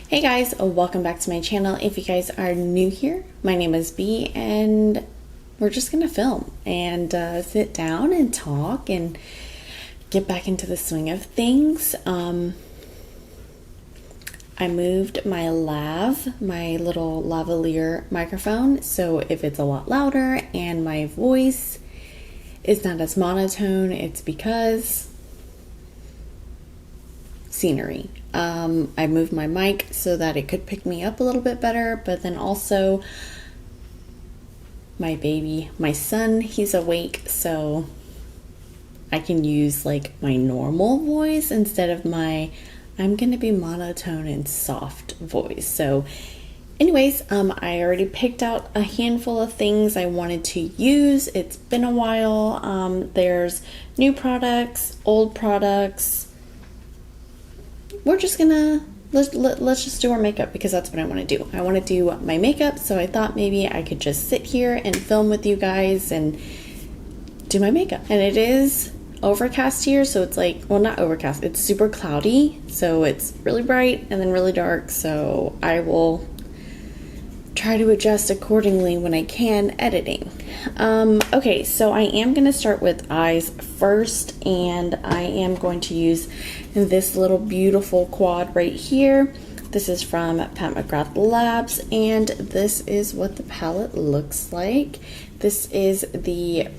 Hey guys, welcome back to my channel. If you guys are new here, my name is Bee and we're just gonna film and sit down and talk and get back into the swing of things. I moved my my little lavalier microphone, so if it's a lot louder and my voice is not as monotone, it's because scenery. I moved my mic so that it could pick me up a little bit better, but then also my son, he's awake, so I can use like my normal voice instead of my I'm gonna be monotone and soft voice. So anyways, I already picked out a handful of things I wanted to use. It's been a while. There's new products, old products. We're just gonna let's just do our makeup because that's what I want to do. I want to do my makeup, so I thought maybe I could just sit here and film with you guys and do my makeup. And it is overcast here, so it's like, well, not overcast, it's super cloudy, so it's really bright and then really dark, so I will try to adjust accordingly when I can editing. Okay, so I am going to start with eyes first, and I am going to use this little beautiful quad right here. This is from Mcgrath Labs, and this is what the palette looks like. This is the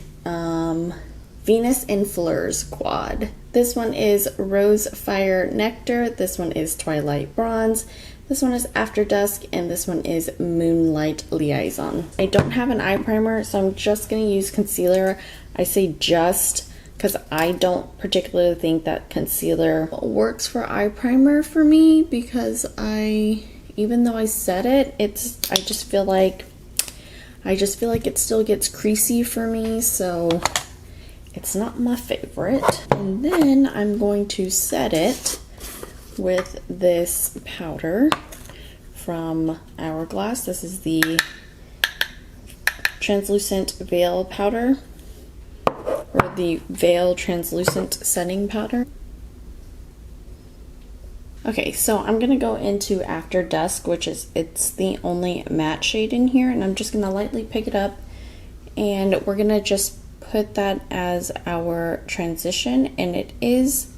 Venus in Fleurs quad. This one is Rose Fire Nectar. This one is Twilight Bronze. This one is After Dusk, and this one is Moonlight Liaison. I don't have an eye primer, so I'm just going to use concealer. I say just because I don't particularly think that concealer works for eye primer for me, because even though I said it, I just feel like it still gets creasy for me, so it's not my favorite. And then I'm going to set it with this powder from Hourglass. This is the translucent veil powder, or the veil translucent setting powder. Okay, so I'm gonna go into After Dusk, which is it's the only matte shade in here, and I'm just gonna lightly pick it up, and we're gonna just put that as our transition. And it is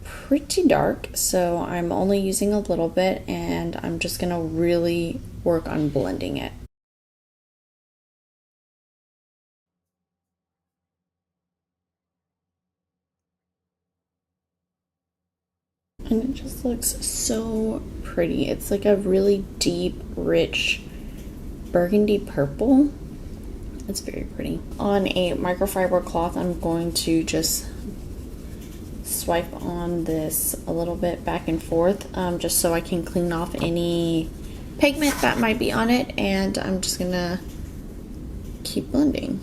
pretty dark, so I'm only using a little bit, and I'm just gonna really work on blending it. And it just looks so pretty. It's like a really deep, rich burgundy purple. It's very pretty. On a microfiber cloth, I'm going to just swipe on this a little bit back and forth, just so I can clean off any pigment that might be on it, and I'm just gonna keep blending.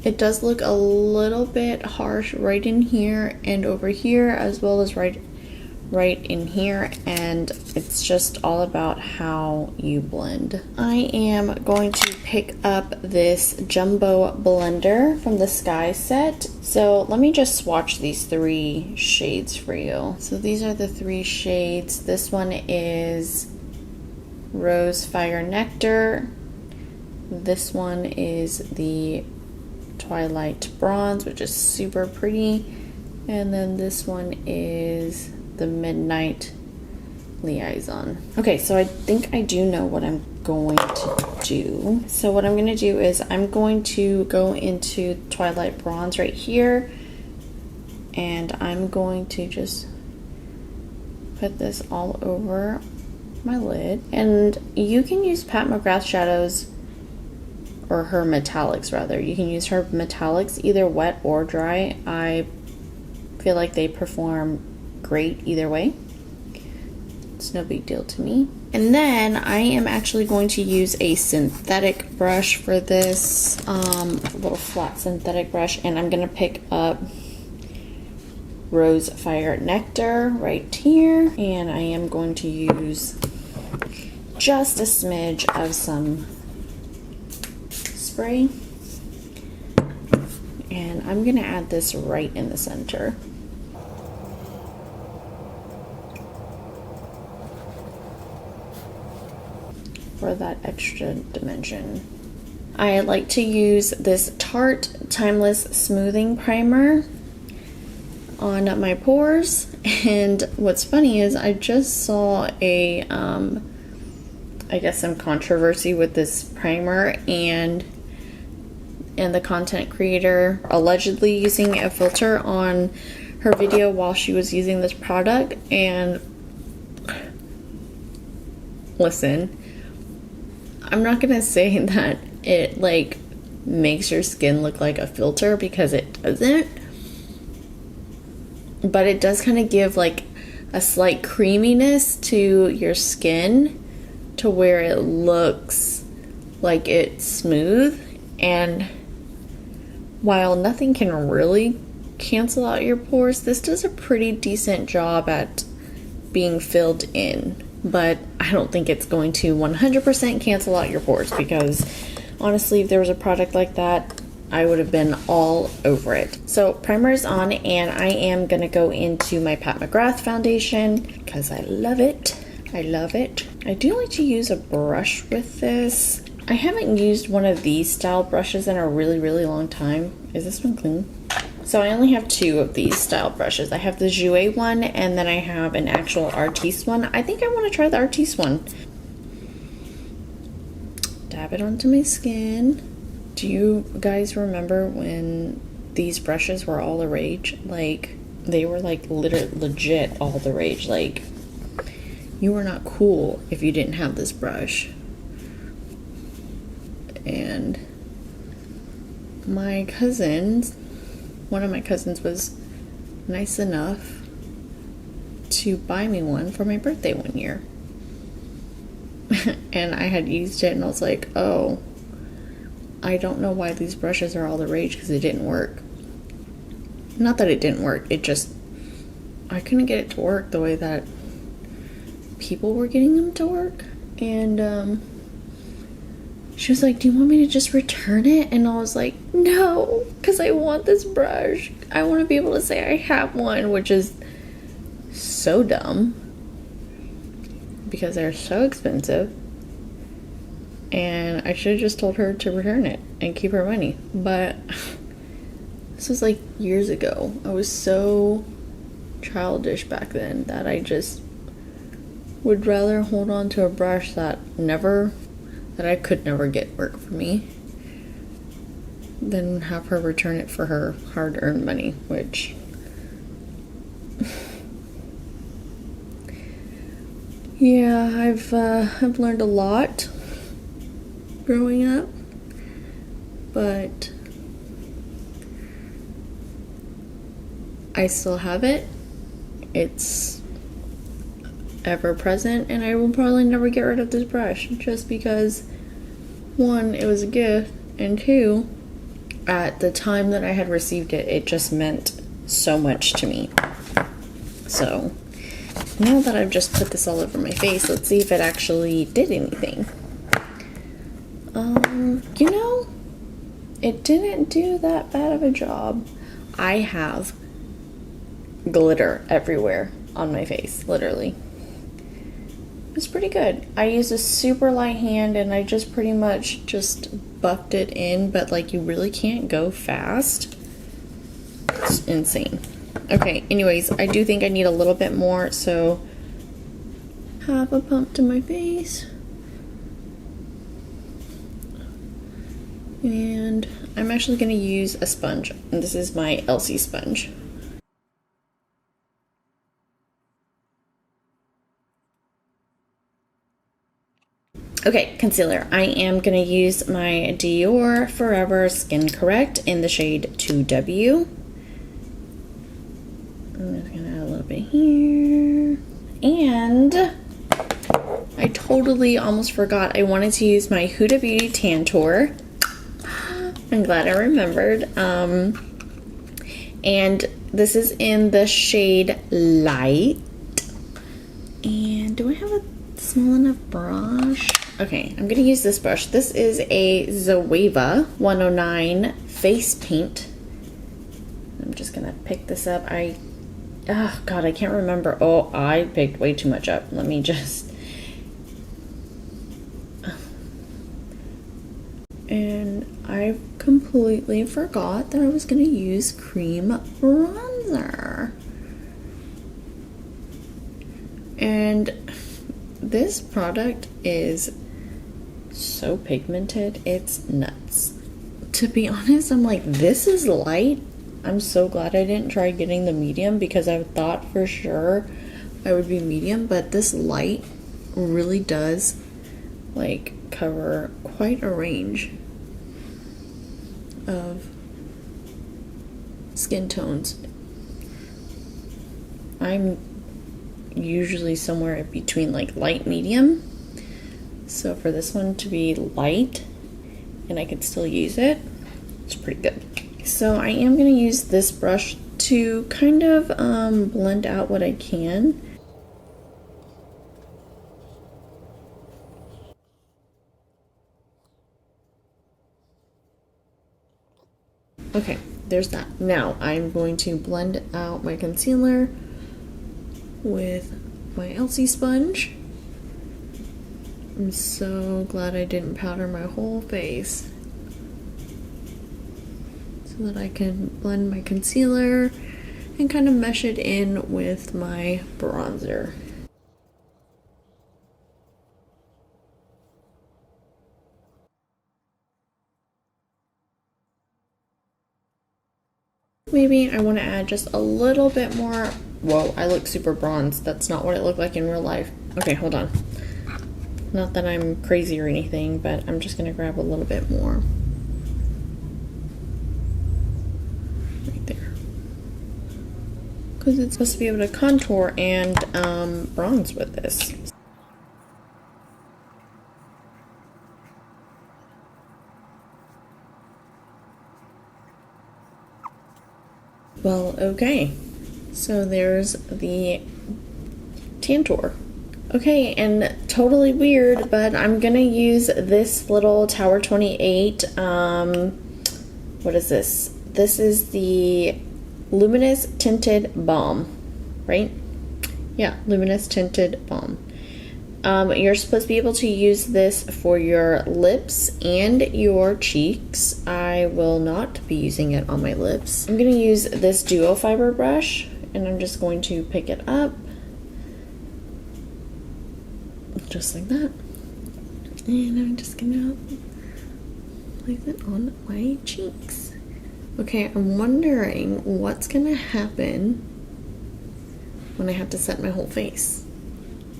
It does look a little bit harsh right in here and over here, as well as right in here, and it's just all about how you blend. I am going to pick up this jumbo blender from the Sky set. So let me just swatch these three shades for you. So these are the three shades. This one is Rose Fire Nectar. This one is the Twilight Bronze, which is super pretty. And then this one is the Midnight Liaison. Okay, so I think I do know what I'm going to do. So what I'm going to do is I'm going to go into Twilight Bronze right here, and I'm going to just put this all over my lid. And you can use Pat McGrath shadows, or her metallics rather. You can use her metallics either wet or dry. I feel like they perform great either way. It's no big deal to me. And then I am actually going to use a synthetic brush for this, a little flat synthetic brush, and I'm gonna pick up Rose Fire Nectar right here, and I am going to use just a smidge of some spray, and I'm gonna add this right in the center. for that extra dimension. I like to use this Tarte Timeless Smoothing Primer on my pores, and what's funny is I just saw a I guess some controversy with this primer, and the content creator allegedly using a filter on her video while she was using this product. And listen, I'm not gonna say that it like makes your skin look like a filter, because it doesn't, but it does kind of give like a slight creaminess to your skin to where it looks like it's smooth. And while nothing can really cancel out your pores, this does a pretty decent job at being filled in. But I don't think it's going to 100% cancel out your pores, because honestly, if there was a product like that, I would have been all over it. So primer is on, and I am gonna go into my Mcgrath Foundation because I love it. I love it. I do like to use a brush with this. I haven't used one of these style brushes in a really long time. Is this one clean? So I only have two of these style brushes. I have the Jouer one, and then I have an actual Artiste one. I think I want to try the Artiste one. Dab it onto my skin. Do you guys remember when these brushes were all the rage? Like, they were like legit all the rage. Like, you were not cool if you didn't have this brush. And my cousins, one of my cousins was nice enough to buy me one for my birthday one year. And I had used it and I was like, oh, I don't know why these brushes are all the rage, because it didn't work. Not that it didn't work, it just, I couldn't get it to work the way that people were getting them to work. And she was like, do you want me to just return it? And I was like, no, because I want this brush. I want to be able to say I have one, which is so dumb because they're so expensive. And I should have just told her to return it and keep her money. But this was like years ago. I was so childish back then that I just would rather hold on to a brush that I could never get work for me than have her return it for her hard-earned money, which yeah, I've learned a lot growing up, but I still have it. It's ever present, and I will probably never get rid of this brush, just because one, it was a gift, and two, at the time that I had received it, it just meant so much to me. So now that I've just put this all over my face, let's see if it actually did anything. You know, it didn't do that bad of a job. I have glitter everywhere on my face, literally. It's pretty good. I used a super light hand and I just pretty much just buffed it in, but like, you really can't go fast. It's insane. Okay, anyways, I do think I need a little bit more, so half a pump to my face. And I'm actually going to use a sponge, and this is my Elsie sponge. Okay, concealer. I am going to use my Dior Forever Skin Correct in the shade 2W. I'm just going to add a little bit here. And I totally almost forgot. I wanted to use my Huda Beauty Tan Tour. I'm glad I remembered. And this is in the shade Light. And do I have a small enough brush? Okay, I'm gonna use this brush. This is a Zoeva 109 face paint. I'm just gonna pick this up. Oh god, I can't remember. Oh, I picked way too much up. Let me just, And I completely forgot that I was going to use cream bronzer. And this product is so pigmented, it's nuts. To be honest, I'm like, this is light. I'm so glad I didn't try getting the medium because I thought for sure I would be medium, but this light really does like cover quite a range of skin tones. I'm usually somewhere in between like light medium, so for this one to be light and I could still use it, it's pretty good. So I am going to use this brush to kind of blend out what I can. Okay, there's that. Now I'm going to blend out my concealer with my Elsie sponge. I'm so glad I didn't powder my whole face so that I can blend my concealer and kind of mesh it in with my bronzer. Maybe I want to add just a little bit more. Whoa, I look super bronzed. That's not what it looked like in real life. Okay, hold on. Not that I'm crazy or anything, but I'm just going to grab a little bit more. Right there. Because it's supposed to be able to contour and bronze with this. Well, okay. So there's the Tantour. Okay, and totally weird, but I'm gonna use this little Tower 28, what is this? This is the Luminous Tinted Balm, right? Yeah, Luminous Tinted Balm. You're supposed to be able to use this for your lips and your cheeks. I will not be using it on my lips. I'm gonna use this duo fiber brush, and I'm just going to pick it up just like that, and I'm just gonna place it on my cheeks. Okay, I'm wondering what's gonna happen when I have to set my whole face,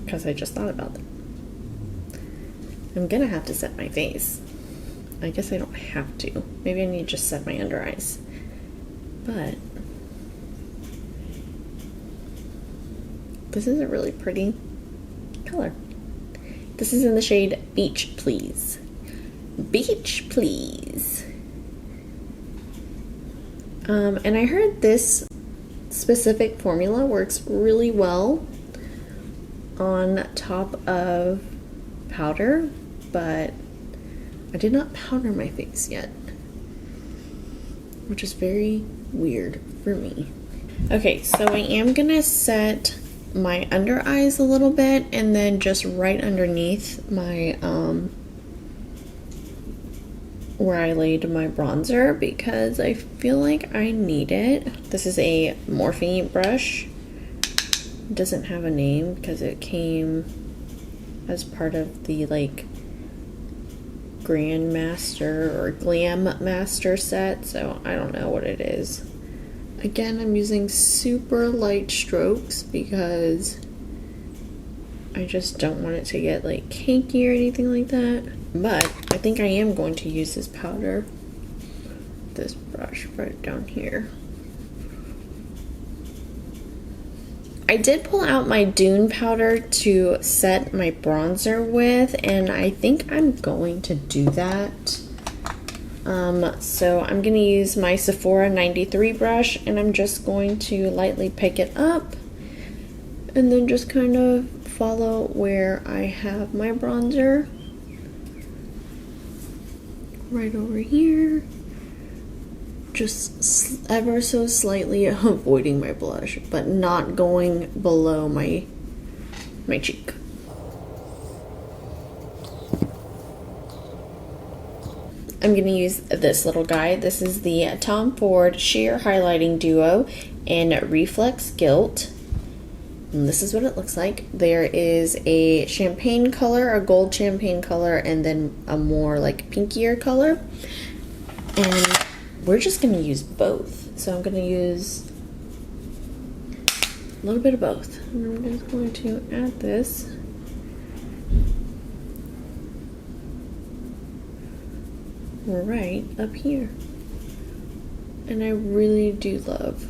because I just thought about that. I'm gonna have to set my face. I guess I don't have to. Maybe I need to just set my under eyes, but this is a really pretty color. This is in the shade Beach Please. Beach Please. And I heard this specific formula works really well on top of powder, but I did not powder my face yet, which is very weird for me. Okay, so I am gonna set my under eyes a little bit, and then just right underneath my where I laid my bronzer, because I feel like I need it. This is a Morphe brush. It doesn't have a name because it came as part of the like Grandmaster or Glam Master set, so I don't know what it is. Again, I'm using super light strokes because I just don't want it to get like cakey or anything like that. But I think I am going to use this powder, this brush right down here. I did pull out my Dune powder to set my bronzer with, and I think I'm going to do that. So I'm going to use my Sephora 93 brush, and I'm just going to lightly pick it up and then just kind of follow where I have my bronzer. Right over here. Just ever so slightly avoiding my blush, but not going below my cheek. I'm going to use this little guy. This is the Tom Ford Sheer Highlighting Duo in Reflex Gilt. And this is what it looks like. There is a champagne color, a gold champagne color, and then a more like pinkier color. And we're just going to use both. So I'm going to use a little bit of both. And I'm just going to add this. Right up here. And I really do love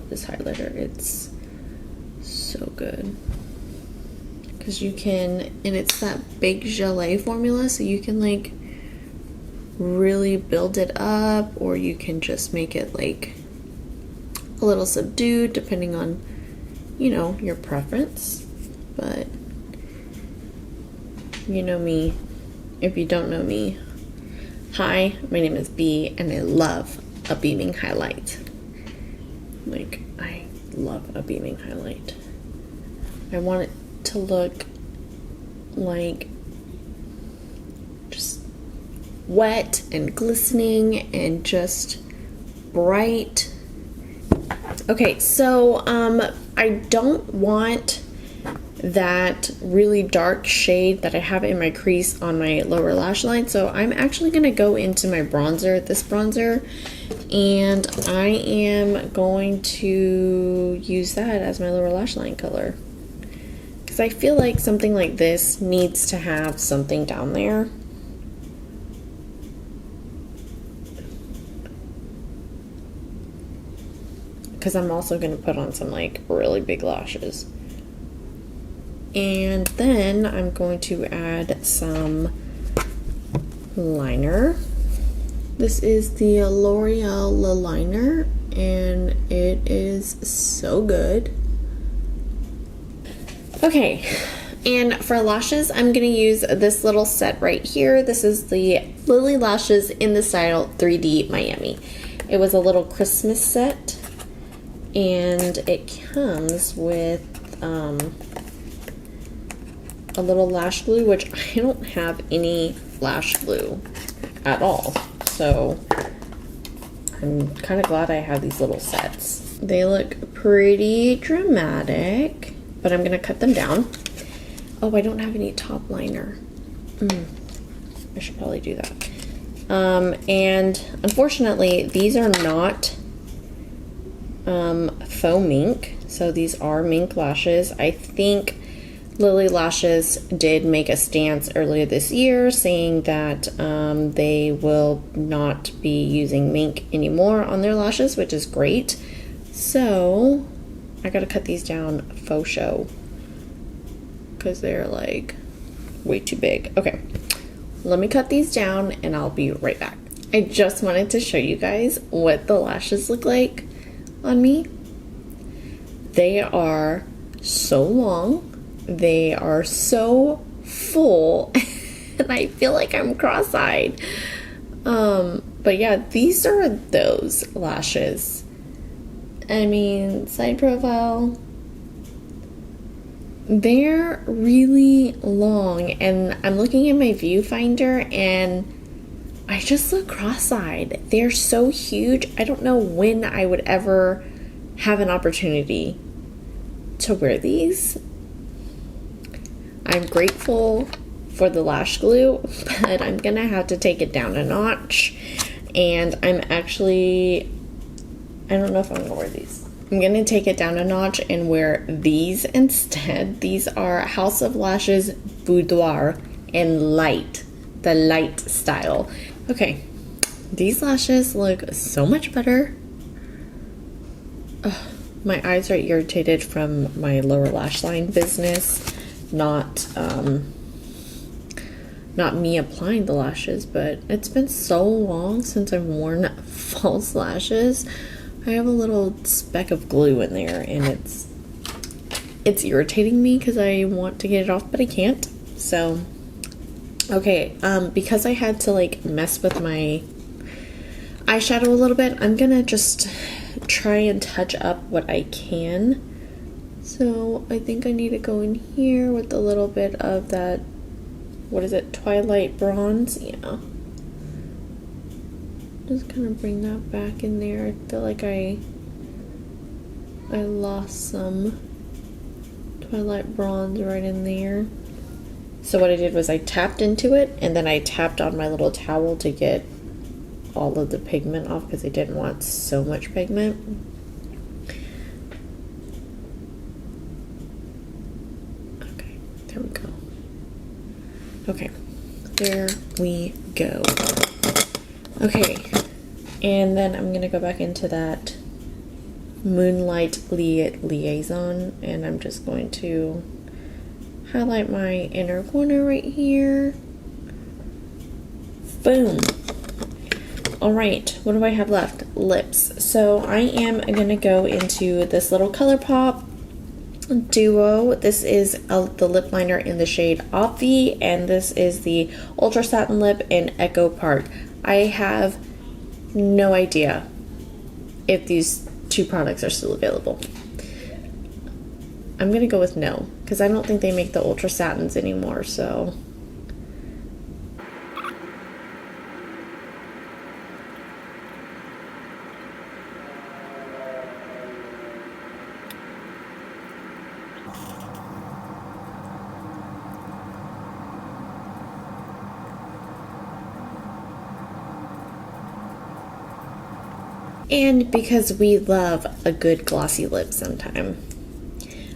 this highlighter. It's so good because you can, and it's that big gelée formula, so you can like really build it up, or you can just make it like a little subdued depending on, you know, your preference. But you know me. If you don't know me, hi, my name is Bee, and I love a beaming highlight. Like, I love a beaming highlight. I want it to look like just wet and glistening and just bright. Okay, so I don't want that really dark shade that I have in my crease on my lower lash line, so I'm actually going to go into my bronzer, this bronzer, and I am going to use that as my lower lash line color because I feel like something like this needs to have something down there. Because I'm also going to put on some like really big lashes. And then I'm going to add some liner. This is the L'Oreal La Liner, and it is so good. Okay, and for lashes, I'm going to use this little set right here. This is the Lily Lashes in the style 3D Miami. It was a little Christmas set, and it comes with a little lash glue, which I don't have any lash glue at all, so I'm kind of glad I have these little sets. They look pretty dramatic, but I'm gonna cut them down. Oh, I don't have any top liner. I should probably do that. And unfortunately, these are not faux mink, so these are mink lashes. I think Lily Lashes did make a stance earlier this year saying that they will not be using mink anymore on their lashes, which is great. So I gotta cut these down faux show because they're like way too big. Okay, let me cut these down and I'll be right back. I just wanted to show you guys what the lashes look like on me. They are so long. They are so full and I feel like I'm cross-eyed. But yeah, these are those lashes. I mean, side profile. They're really long, and I'm looking at my viewfinder and I just look cross-eyed. They're so huge. I don't know when I would ever have an opportunity to wear these. I'm grateful for the lash glue, but I'm gonna have to take it down a notch. And I'm actually, I don't know if I'm gonna wear these. I'm gonna take it down a notch and wear these instead. These are House of Lashes Boudoir in light, the light style. Okay, these lashes look so much better. Ugh, my eyes are irritated from my lower lash line business. Not me applying the lashes, but it's been so long since I've worn false lashes. I have a little speck of glue in there and it's irritating me because I want to get it off, but I can't. So okay, because I had to like mess with my eyeshadow a little bit, I'm gonna just try and touch up what I can. So I think I need to go in here with a little bit of that what is it, Twilight Bronze? Yeah. Just kind of bring that back in there. I feel like I lost some Twilight Bronze right in there. So what I did was I tapped into it, and then I tapped on my little towel to get all of the pigment off because I didn't want so much pigment. Okay, there we go. Okay, there we go. Okay, and then I'm gonna go back into that Moonlight Liaison, and I'm just going to highlight my inner corner right here. Boom. All right, what do I have left? Lips. So I am gonna go into this little ColourPop Duo. This is the lip liner in the shade Obvi, and this is the Ultra Satin Lip in Echo Park. I have no idea if these two products are still available. I'm gonna go with no, because I don't think they make the Ultra Satins anymore, so. And because we love a good glossy lip sometime,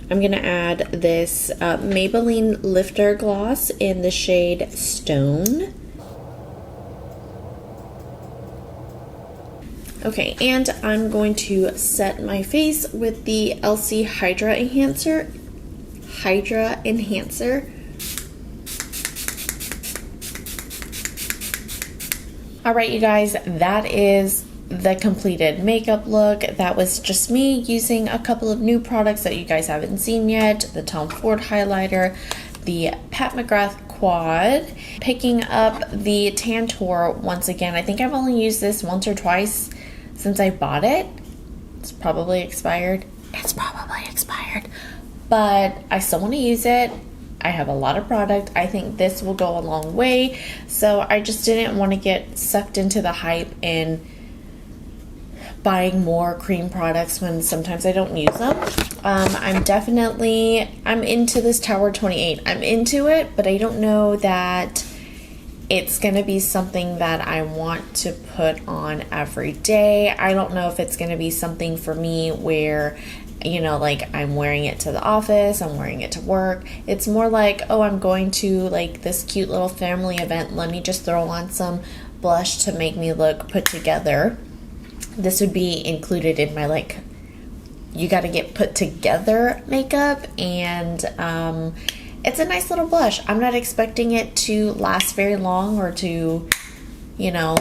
I'm gonna add this Maybelline Lifter Gloss in the shade Stone. Okay, and I'm going to set my face with the LC Hydra Enhancer. All right, you guys, that is the completed makeup look. That was just me using a couple of new products that you guys haven't seen yet. The Tom Ford highlighter, the Pat McGrath quad, picking up the Tantour once again. I think I've only used this once or twice since I bought it. It's probably expired. But I still want to use it. I have a lot of product. I think this will go a long way. So I just didn't want to get sucked into the hype and buying more cream products when sometimes I don't use them. I'm into this Tower 28. I'm into it, but I don't know that it's going to be something that I want to put on every day. I don't know if it's going to be something for me where, you know, like I'm wearing it to the office, I'm wearing it to work. It's more like, oh, I'm going to like this cute little family event. Let me just throw on some blush to make me look put together. This would be included in my like, you got to get put together makeup, and it's a nice little blush. I'm not expecting it to last very long or to, you know,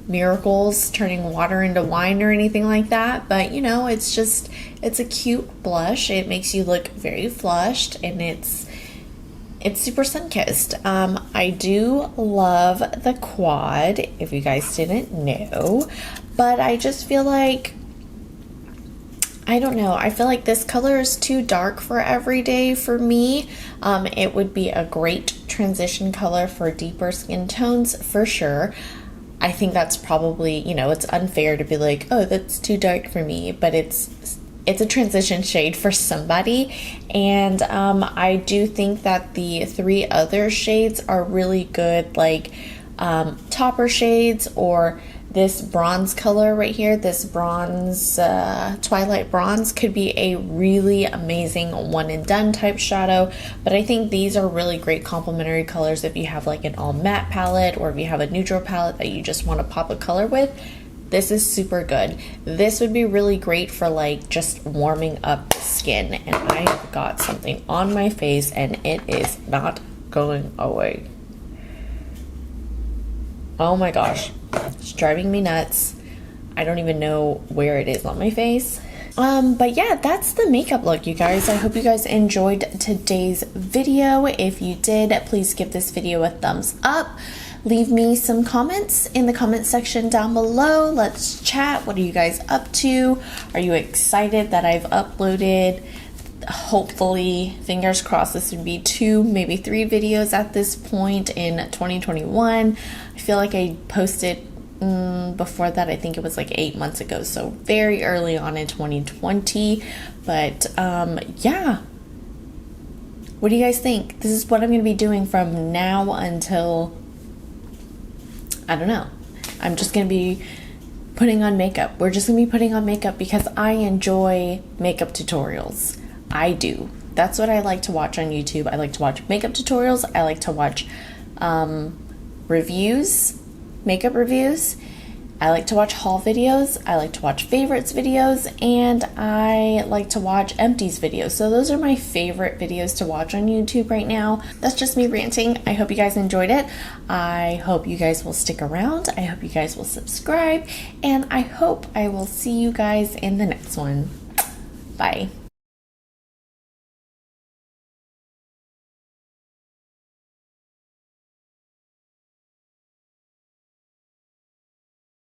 miracles turning water into wine or anything like that, but you know, it's a cute blush. It makes you look very flushed, and it's super sun-kissed. I do love the quad, if you guys didn't know, but I just feel like, I don't know, I feel like this color is too dark for every day for me. It would be a great transition color for deeper skin tones for sure. I think that's probably, you know, it's unfair to be like, oh, that's too dark for me, but it's a transition shade for somebody. And I do think that the three other shades are really good, like topper shades, or this bronze color right here, this bronze, Twilight Bronze could be a really amazing one and done type shadow. But I think these are really great complementary colors if you have like an all matte palette, or if you have a neutral palette that you just want to pop a color with. This is super good. This would be really great for like just warming up the skin. And I got something on my face and it is not going away. Oh my gosh, it's driving me nuts. I don't even know where it is on my face. But yeah, that's the makeup look, you guys. I hope you guys enjoyed today's video. If you did, please give this video a thumbs up. Leave me some comments in the comment section down below. Let's chat. What are you guys up to? Are you excited that I've uploaded hopefully, fingers crossed, this would be 2, maybe 3 videos at this point in 2021. I feel like I posted before that, I think it was like 8 months ago, so very early on in 2020. But yeah, what do you guys think? This is what I'm going to be doing from now until, I don't know. I'm just going to be putting on makeup. We're just going to be putting on makeup because I enjoy makeup tutorials. I do. That's what I like to watch on YouTube. I like to watch makeup tutorials. I like to watch reviews, makeup reviews. I like to watch haul videos. I like to watch favorites videos, and I like to watch empties videos. So those are my favorite videos to watch on YouTube right now. That's just me ranting. I hope you guys enjoyed it. I hope you guys will stick around. I hope you guys will subscribe, and I hope I will see you guys in the next one. Bye.